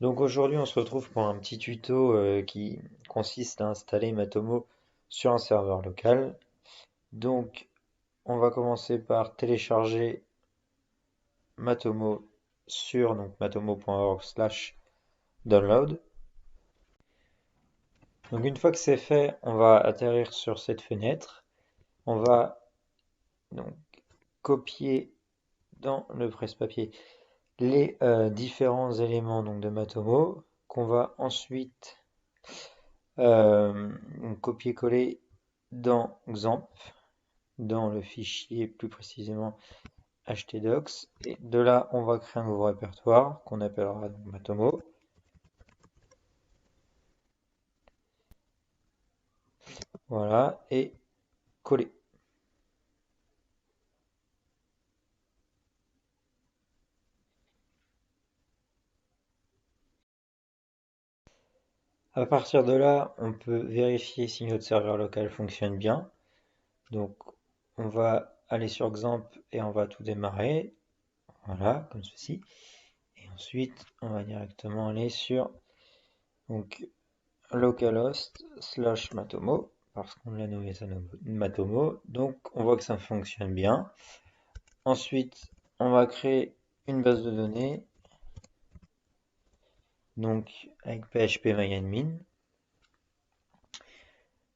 Donc aujourd'hui, on se retrouve pour un petit tuto qui consiste à installer Matomo sur un serveur local. Donc, on va commencer par télécharger Matomo sur matomo.org/download. Donc une fois que c'est fait, on va atterrir sur cette fenêtre. On va donc copier dans le presse-papier les différents éléments donc, de Matomo qu'on va ensuite copier-coller dans XAMPP, dans le fichier plus précisément htdocs. Et de là, on va créer un nouveau répertoire qu'on appellera donc Matomo. Voilà, et coller. À partir de là, on peut vérifier si notre serveur local fonctionne bien. Donc, on va aller sur XAMPP et on va tout démarrer. Voilà, comme ceci. Et ensuite, on va directement aller sur donc, localhost/matomo parce qu'on l'a nommé ça Matomo. Donc, on voit que ça fonctionne bien. Ensuite, on va créer une base de données. Donc, avec phpMyAdmin.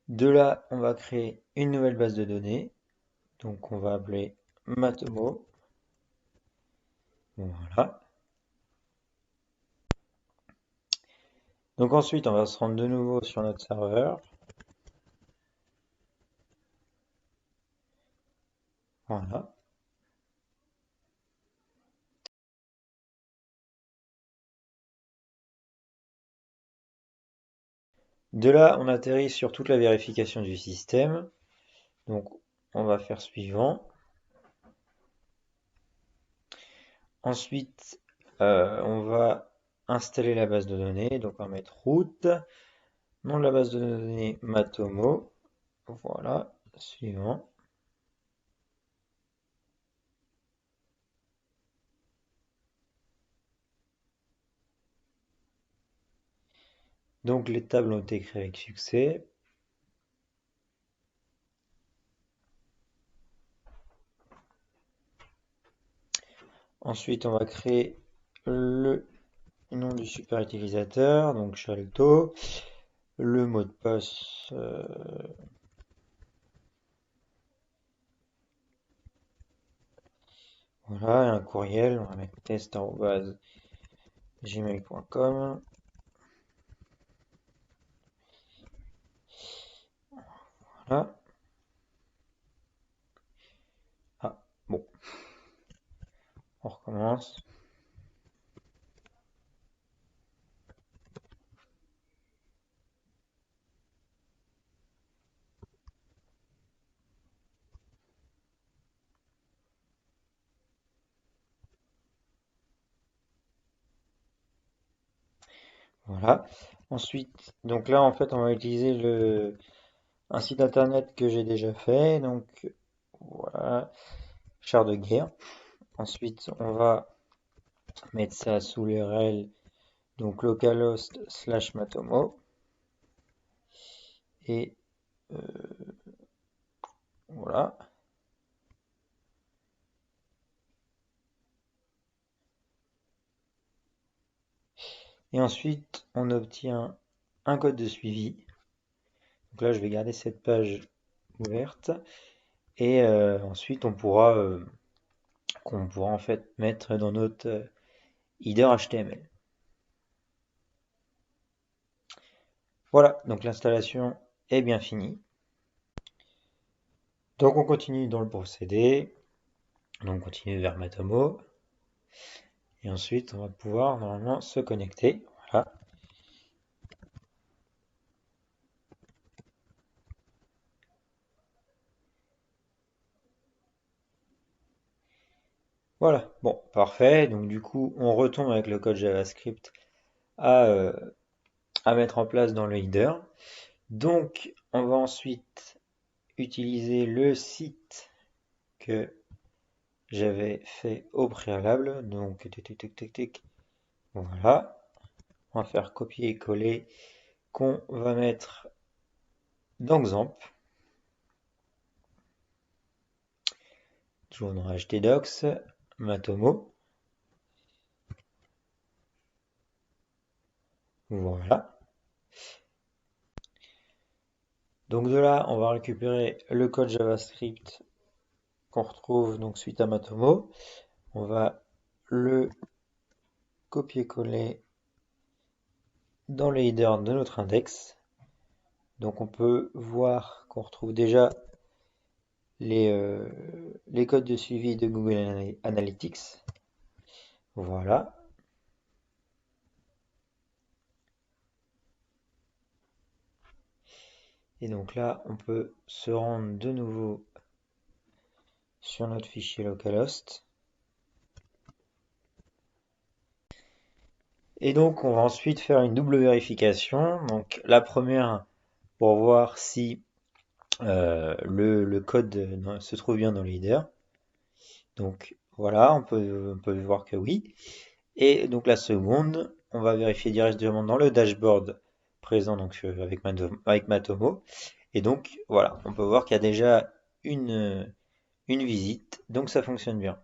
De là, on va créer une nouvelle base de données. Donc, on va appeler Matomo. Voilà. Donc ensuite, on va se rendre de nouveau sur notre serveur. Voilà. De là, on atterrit sur toute la vérification du système. Donc, on va faire suivant. Ensuite, on va installer la base de données. Donc, on va mettre root. Nom de la base de données Matomo. Voilà. Suivant. Donc, les tables ont été créées avec succès. Ensuite, on va créer le nom du super utilisateur, donc Shalto, le mot de passe, voilà, et un courriel, on va mettre test@gmail.com. Voilà. Ah, bon, on recommence. Voilà. Ensuite, donc là, en fait, on va utiliser un site internet que j'ai déjà fait. Donc, voilà, char de guerre. Ensuite, on va mettre ça sous l'URL, donc localhost/matomo. Et voilà. Et ensuite, on obtient un code de suivi. Donc là, je vais garder cette page ouverte. Et ensuite, qu'on pourra en fait mettre dans notre header HTML. Voilà, donc l'installation est bien finie. Donc on continue dans le procédé. Donc on continue vers Matomo. Et ensuite, on va pouvoir normalement se connecter. Voilà. Voilà, bon, parfait. Donc du coup, on retombe avec le code JavaScript à, euh, à mettre en place dans le header. Donc, on va ensuite utiliser le site que j'avais fait au préalable. Donc, tic, tic, tic, tic, tic. Voilà. On va faire copier et coller qu'on va mettre dans Xampp. Toujours dans htdocs, Matomo. Voilà. Donc de là, on va récupérer le code JavaScript qu'on retrouve donc suite à Matomo. On va le copier-coller dans le header de notre index. Donc on peut voir qu'on retrouve déjà les codes de suivi de Google Analytics. Voilà. Et donc là, on peut se rendre de nouveau sur notre fichier localhost. Et donc, on va ensuite faire une double vérification. Donc, la première pour voir si le code se trouve bien dans le header. Donc, voilà, on peut voir que oui. Et donc, la seconde, on va vérifier directement dans le dashboard présent donc, avec Matomo. Et donc, voilà, on peut voir qu'il y a déjà une visite. Donc, ça fonctionne bien.